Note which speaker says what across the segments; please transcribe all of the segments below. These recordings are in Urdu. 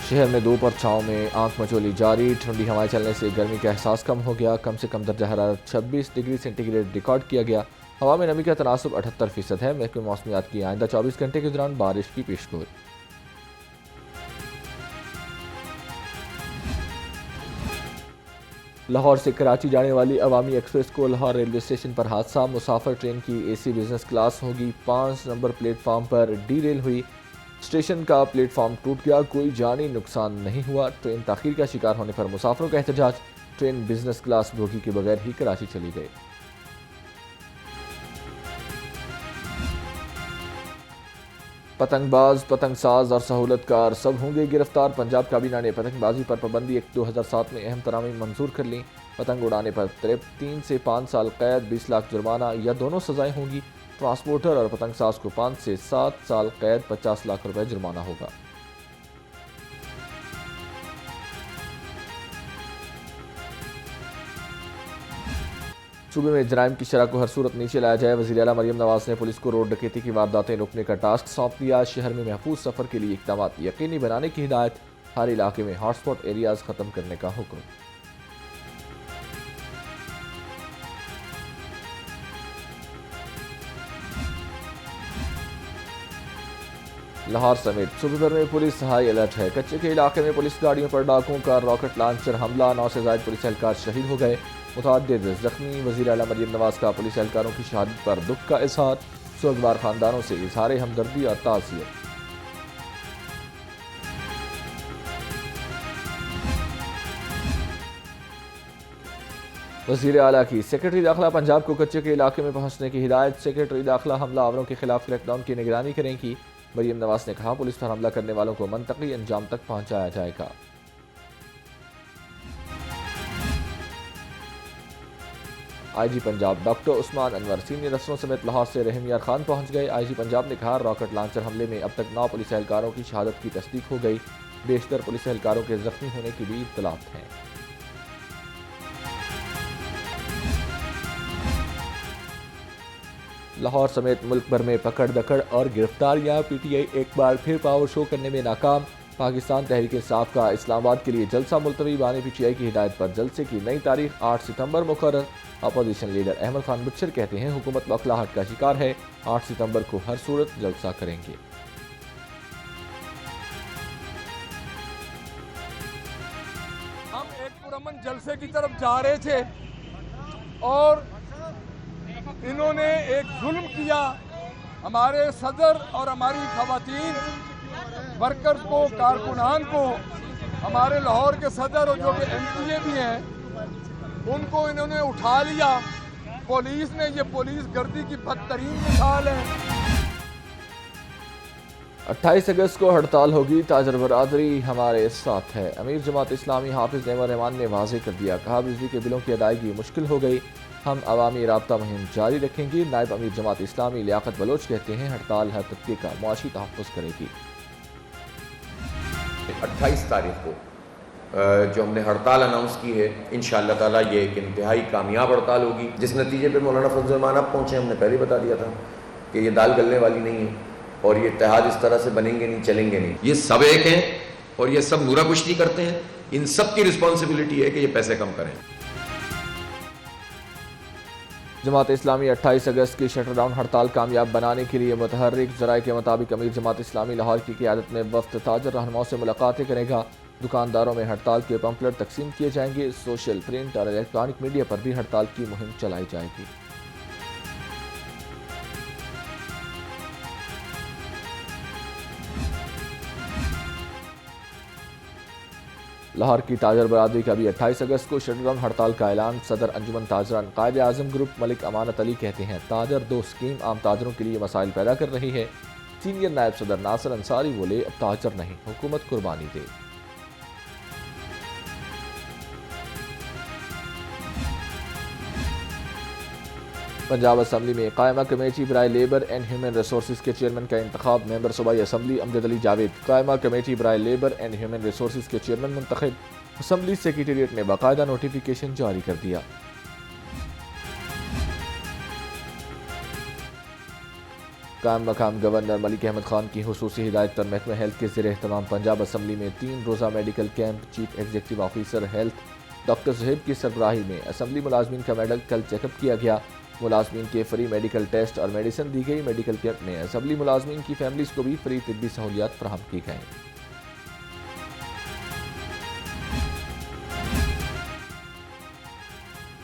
Speaker 1: شہر میں دوپہر چھاؤں میں آنکھ مچولی جاری، ٹھنڈی ہوائیں چلنے سے گرمی کا احساس کم ہو گیا۔ کم سے کم درجہ حرارت 26 ڈگری سینٹی گریڈ ریکارڈ کیا گیا۔ ہوا میں نمی کا تناسب 78% ہے۔ محکمہ موسمیات کی آئندہ 24 گھنٹے کے دوران بارش کی پیشگوئی۔ لاہور سے کراچی جانے والی عوامی ایکسپریس کو لاہور ریلوے اسٹیشن پر حادثہ، مسافر ٹرین کی اے سی بزنس کلاس ہوگی 5 نمبر پلیٹ فارم پر ڈی ریل ہوئی، اسٹیشن کا پلیٹ فارم ٹوٹ گیا، کوئی جانی نقصان نہیں ہوا۔ ٹرین تاخیر کا شکار ہونے پر مسافروں کا احتجاج، ٹرین بزنس کلاس بوگی کے بغیر ہی کراچی چلی گئی۔ پتنگ باز، پتنگ ساز اور سہولت کار سب ہوں گے گرفتار۔ پنجاب کابینہ نے پتنگ بازی پر پابندی ایکٹ 2007 میں اہم ترامیم منظور کر لیں۔ پتنگ اڑانے پر 3 سے 5 سال قید، 20 لاکھ جرمانہ یا دونوں سزائیں ہوں گی۔ ٹرانسپورٹر اور پتنگ ساز کو 5 سے 7 سال قید، 50 لاکھ روپے جرمانہ ہوگا۔ صوبے میں جرائم کی شرح کو ہر صورت نیچے لایا جائے، وزیر اعلیٰ مریم نواز نے پولیس کو روڈ ڈکیتی کی وارداتیں روکنے کا ٹاسک سونپ دیا۔ شہر میں محفوظ سفر کے لیے اقدامات یقینی بنانے کی ہدایت، ہر علاقے میں ہاٹ سپاٹ ایریاز ختم کرنے کا حکم۔ لاہور سمیت صوبے بھر میں پولیس ہائی الرٹ ہے۔ کچے کے علاقے میں پولیس گاڑیوں پر ڈاکوؤں کا راکٹ لانچر حملہ، 9 سے زائد پولیس اہلکار شہید ہو گئے، متعدد زخمی۔ وزیر اعلیٰ مریم نواز کا پولیس اہلکاروں کی شہادت پر دکھ کا اظہار، سوگوار خاندانوں سے اظہار ہمدردی اور تعزیت۔ وزیر اعلیٰ کی سیکرٹری داخلہ پنجاب کو کچے کے علاقے میں پہنچنے کی ہدایت، سیکرٹری داخلہ حملہ آوروں کے خلاف کریک ڈاؤن کی نگرانی کریں گی۔ مریم نواز نے کہا پولیس پر حملہ کرنے والوں کو منطقی انجام تک پہنچایا جائے گا۔ آئی جی پنجاب ڈاکٹر عثمان انور سینئر افسروں سمیت لاہور سے رحم یار خان پہنچ گئے۔ آئی جی پنجاب نے کہا راکٹ لانچر حملے میں اب تک 9 پولیس اہلکاروں کی شہادت کی تصدیق ہو گئی، بیشتر پولیس اہلکاروں کے زخمی ہونے کی بھی اطلاعات ہیں۔ لاہور سمیت ملک بھر میں پکڑ دکڑ اور گرفتاریاں، پی ٹی آئی ایک بار پھر پاور شو کرنے میں ناکام۔ پاکستان تحریک انصاف کا اسلام آباد کے لیے جلسہ ملتوی، بانی پی ٹی آئی کی ہدایت پر جلسے کی نئی تاریخ 8 ستمبر مقرر۔ اپوزیشن لیڈر احمد خان بچر کہتے ہیں حکومت بخلاہٹ کا شکار ہے، 8 ستمبر کو ہر صورت جلسہ کریں گے۔
Speaker 2: ہم ایک پرامن جلسے کی طرف جا رہے تھے اور انہوں نے ایک ظلم کیا، ہمارے صدر اور ہماری خواتین ورکرز کو، کارکنان کو، ہمارے لاہور کے صدر اور جو کہ ایم پی اے بھی ہیں ان کو انہوں نے اٹھا لیا پولیس نے۔ یہ پولیس گردی کی بدترین مثال ہے۔
Speaker 1: 28 اگست کو ہڑتال ہوگی، تاجر برادری ہمارے ساتھ ہے۔ امیر جماعت اسلامی حافظ نعیم الرحمان نے واضح کر دیا، کہا بجلی کے بلوں کی ادائیگی مشکل ہو گئی، ہم عوامی رابطہ مہم جاری رکھیں گے۔ نائب امیر جماعت اسلامی لیاقت بلوچ کہتے ہیں ہڑتال ہر طبقے کا معاشی تحفظ کرے گی۔
Speaker 3: 28 تاریخ کو جو ہم نے ہڑتال اناؤنس کی ہے، انشاءاللہ تعالیٰ یہ ایک انتہائی کامیاب ہڑتال ہوگی، جس نتیجے پہ مولانا فضل الرحمان اب پہنچے۔ ہم نے پہلے بتا دیا تھا کہ یہ دال گلنے والی نہیں ہے اور یہ اتحاد اس طرح سے بنیں گے نہیں، چلیں گے نہیں۔ یہ سب ایک ہیں اور یہ سب نورا کشتی کرتے ہیں، ان سب کی رسپانسبلٹی ہے کہ یہ پیسے کم کریں۔
Speaker 1: جماعت اسلامی 28 اگست کی شٹر ڈاؤن ہڑتال کامیاب بنانے کے لیے متحرک، ذرائع کے مطابق امیر جماعت اسلامی لاہور کی قیادت میں وفد تاجر رہنماؤں سے ملاقاتیں کرے گا۔ دکانداروں میں ہڑتال کے پمپلٹ تقسیم کیے جائیں گے، سوشل، پرنٹ اور الیکٹرانک میڈیا پر بھی ہڑتال کی مہم چلائی جائے گی۔ لاہور کی تاجر برادری کا بھی 28 اگست کو شٹ ڈاؤن ہڑتال کا اعلان، صدر انجمن تاجران قائد اعظم گروپ ملک امانت علی کہتے ہیں تاجر 2 اسکیم عام تاجروں کے لیے مسائل پیدا کر رہی ہے۔ سینئر نائب صدر ناصر انصاری بولے اب تاجر نہیں، حکومت قربانی دے۔ پنجاب اسمبلی میں قائمہ کمیٹی برائے لیبر اینڈ ہیومن ریسورسز کے چیئرمین کا انتخاب، ممبر صوبائی اسمبلی امجد علی جاوید قائمہ کمیٹی برائے لیبر اینڈ ہیومن ریسورسز کے چیئرمین منتخب، اسمبلی سیکریٹریٹ نے باقاعدہ نوٹیفیکیشن جاری کر دیا۔ قائم مقام گورنر ملک احمد خان کی خصوصی ہدایت پر محکمہ ہیلتھ کے زیر اہتمام پنجاب اسمبلی میں 3 روزہ medical camp chief executive officer health doctor Zohaib کی سربراہی میں اسمبلی ملازمین کا میڈیکل چیک اپ کیا گیا۔ ملازمین کے فری میڈیکل ٹیسٹ اور میڈیسن دی گئی۔ میڈیکل کیمپ میں اسمبلی ملازمین کی فیملیز کو بھی فری طبی سہولیات فراہم کی گئیں۔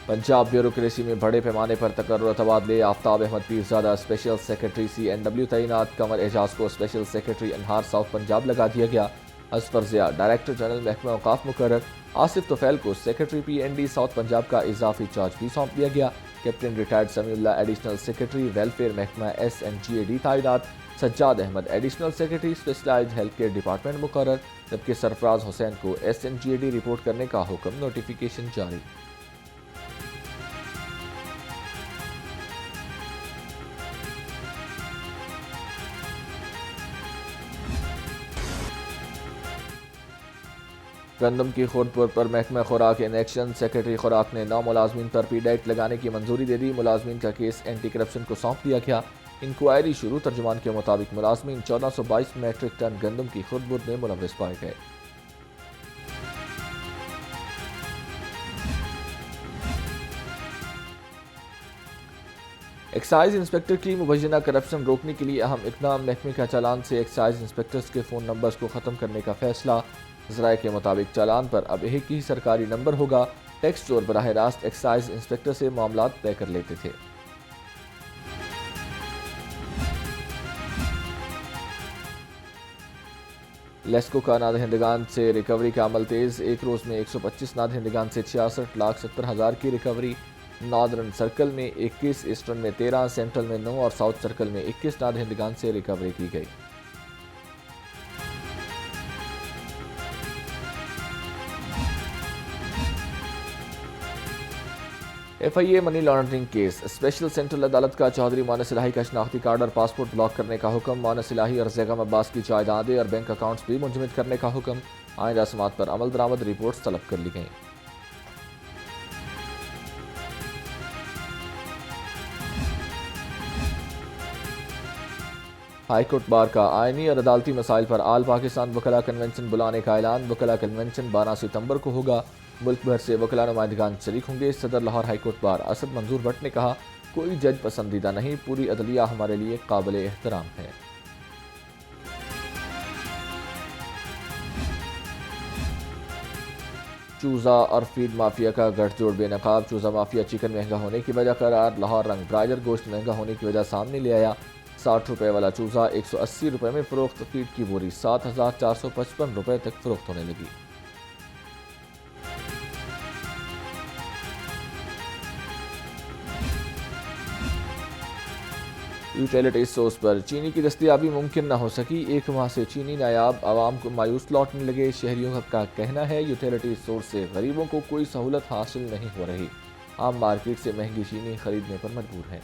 Speaker 1: پنجاب بیوروکریسی میں بڑے پیمانے پر تقرر و تبادلے۔ Aftab Ahmed Pirzada special secretary CNW تعینات۔ قمر اعجاز کو اسپیشل سیکرٹری انہار ساؤتھ پنجاب لگا دیا گیا۔ اظفر ضیاء ڈائریکٹر جنرل محکمہ اوقاف مقرر۔ آصف طفیل کو سیکرٹری PND ساؤتھ پنجاب کا اضافی چارج بھی سونپ دیا گیا۔ Captain retired Samiullah additional secretary welfare محکمہ SNGAD تعینات۔ Sajjad Ahmed additional secretary specialized health care department مقرر، جبکہ سرفراز حسین کو SNGAD رپورٹ کرنے کا حکم نوٹیفیکیشن جاری۔ گندم کی خرد پر محکمہ خوراک ان ایکشن۔ سیکرٹری خوراک نے 9 ملازمین پر پیڈائٹ لگانے کی منظوری دے دی۔ ملازمین کا کیس اینٹی کرپشن کو سونپ دیا گیا۔ انکوائری شروع۔ ترجمان کے مطابق ملازمین 1422 میٹرک ٹن گندم کی خرد میں ملوث پائے گئے۔ ایکسائز انسپکٹر کی مبینہ کرپشن روکنے کے لیے اہم اقدام۔ محکمے کا چالان سے ایکسائز انسپکٹرز کے فون نمبرز کو ختم کرنے کا فیصلہ۔ ذرائع کے مطابق چالان پر اب ایک ہی سرکاری نمبر ہوگا۔ ٹیکس چور براہ راست ایکسائز انسپکٹر سے معاملات طے کر لیتے تھے۔ لیسکو کا نادہندگان سے ریکوری کا عمل تیز۔ ایک روز میں 125 نادہندگان سے 66,70,000 کی ریکوری۔ ناردرن سرکل میں 21، ایسٹرن میں 13، سینٹرل میں 9 اور ساؤتھ سرکل میں 21 نادہندگان سے ریکوری کی گئی۔ FIA money laundering case. Special central عدالت کا چودھری مونس الہی کا شناختی کارڈ اور پاسپورٹ بلاک کرنے کا حکم۔ مونس الہی اور زیغم عباس کی جائیدادیں اور بینک اکاؤنٹس بھی منجمد کرنے کا حکم۔ آئندہ سماعت پر عمل درآمد رپورٹس طلب کر لی گئیں۔ ہائی کورٹ بار کا آئینی اور عدالتی مسائل پر آل پاکستان وکلاء کنونشن بلانے کا اعلان۔ وکلاء کنونشن 12 ستمبر کو ہوگا۔ ملک بھر سے وکلاء نمائندگان شریک ہوں گے۔ صدر Lahore high court bar Asad Manzoor but نے کہا، کوئی جج پسندیدہ نہیں، پوری عدلیہ ہمارے لیے قابل احترام ہے۔ چوزہ اور فیڈ مافیا کا گٹھ جوڑ بے نقاب۔ چوزہ مافیا چکن مہنگا ہونے کی وجہ قرار۔ لاہور رنگ برائلر گوشت مہنگا ہونے کی وجہ سامنے لے آیا۔ 60 روپے والا چوزہ 180 روپے میں فروخت۔ فیڈ کی بوری 7,455 روپے تک فروخت ہونے لگی۔ یوٹیلیٹی سورس پر چینی کی دستیابی ممکن نہ ہو سکی۔ 1 ماہ سے چینی نایاب، عوام کو مایوس لوٹنے لگے۔ شہریوں کا کہنا ہے یوٹیلیٹی سورس سے غریبوں کو کوئی سہولت حاصل نہیں ہو رہی۔ عام مارکیٹ سے مہنگی چینی خریدنے پر مجبور ہیں۔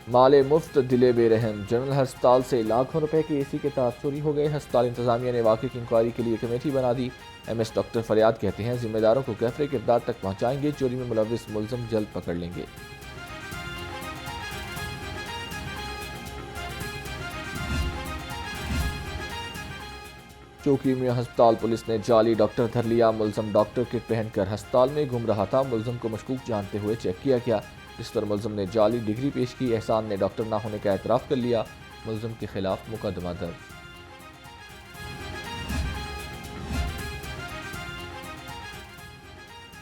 Speaker 1: مال مفت دلے بے رحم۔ جنرل ہسپتال سے لاکھوں روپے کے AC کے تار چوری ہو گئے۔ ہسپتال انتظامیہ نے واقعے کی انکوائری کے لیے کمیٹی بنا دی۔ MS ڈاکٹر فریاد کہتے ہیں ذمہ داروں کو کیفر کردار تک پہنچائیں گے۔ چوری میں ملوث ملزم جلد پکڑ لیں گے۔ چوکی میں ہسپتال پولیس نے جعلی ڈاکٹر دھر لیا۔ ملزم ڈاکٹر کٹ پہن کر ہسپتال میں گھوم رہا تھا۔ ملزم کو مشکوک جانتے ہوئے چیک کیا گیا، جس پر ملزم نے جعلی ڈگری پیش کی۔ احسان نے ڈاکٹر نہ ہونے کا اعتراف کر لیا۔ ملزم کے خلاف مقدمہ درج۔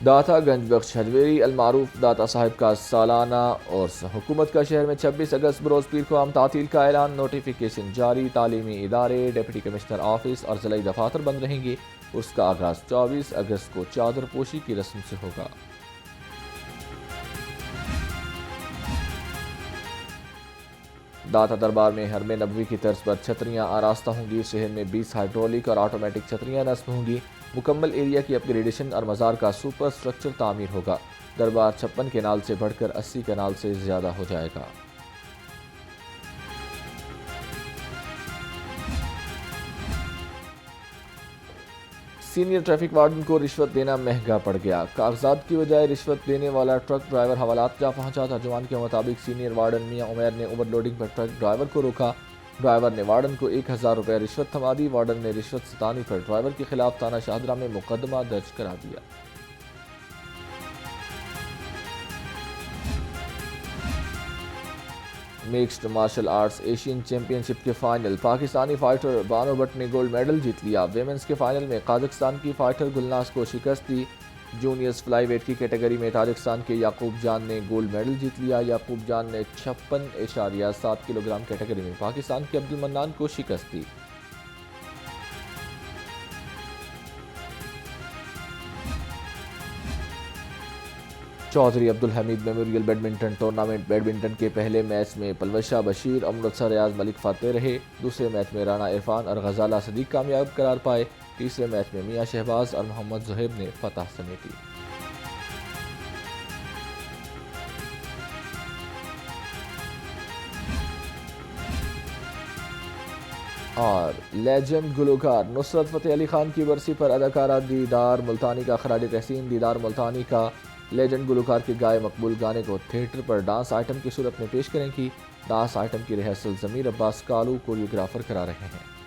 Speaker 1: داتا گنج بخش ہجویری المعروف داتا صاحب کا سالانہ عرس۔ حکومت کا شہر میں 26 اگست بروز پیر کو عام تعطیل کا اعلان۔ نوٹیفیکیشن جاری۔ تعلیمی ادارے، ڈپٹی کمشنر آفس اور ضلعی دفاتر بند رہیں گے۔ عرس کا آغاز 24 اگست کو چادر پوشی کی رسم سے ہوگا۔ داتا دربار میں حرم نبوی کی طرز پر چھتریاں آراستہ ہوں گی۔ شہر میں 20 ہائیڈرولک اور آٹومیٹک چھتریاں نصب ہوں گی۔ مکمل ایریا کی اپ گریڈیشن اور مزار کا سپر سٹرکچر تعمیر ہوگا۔ دربار 56 کینال سے بڑھ کر 80 کینال سے زیادہ ہو جائے گا۔ سینئر ٹریفک وارڈن کو رشوت دینا مہنگا پڑ گیا، کاغذات کی بجائے رشوت دینے والا ٹرک ڈرائیور حوالات جا پہنچا۔ ترجمان کے مطابق سینئر وارڈن میاں عمیر نے اوور لوڈنگ پر ٹرک ڈرائیور کو روکا، ڈرائیور نے وارڈن کو 1000 روپے رشوت تھما دی۔ وارڈن نے رشوت ستانی پر ڈرائیور کے خلاف تھانہ شاہدرہ میں مقدمہ درج کرا دیا۔ Mixed martial arts Asian championship کے فائنل، پاکستانی فائٹر بانو بٹ نے گولڈ میڈل جیت لیا۔ ویمنز کے فائنل میں قازقستان کی فائٹر گلناز کو شکست دی۔ جونیئرز فلائی ویٹ کی کیٹیگری میں تاجکستان کے یعقوب جان نے گولڈ میڈل جیت لیا۔ یعقوب جان نے 56.7 کلو گرام کیٹیگری میں پاکستان کے عبد المنان کو شکست دی۔ Chaudhry Abdul Hameed memorial badminton tournament badminton کے پہلے میچ میں پلوشہ بشیر، امرتسر ریاض ملک فاتح رہے۔ دوسرے میچ میں رانا عرفان اور غزالہ صدیق کامیاب قرار پائے۔ تیسرے میچ میں میاں شہباز اور محمد زہیب نے فتح سمیٹی۔ اور لیجنڈ گلوکار نصرت فتح علی خان کی برسی پر اداکارہ دیدار ملتانی کا خراج تحسین۔ دیدار ملتانی کا لیجنڈ گلوکار کے گائے مقبول گانے کو تھیٹر پر ڈانس آئٹم کی صورت میں پیش کریں گی۔ ڈانس آئٹم کی ریہرسل ضمیر عباس کالو کوریوگرافر کرا رہے ہیں۔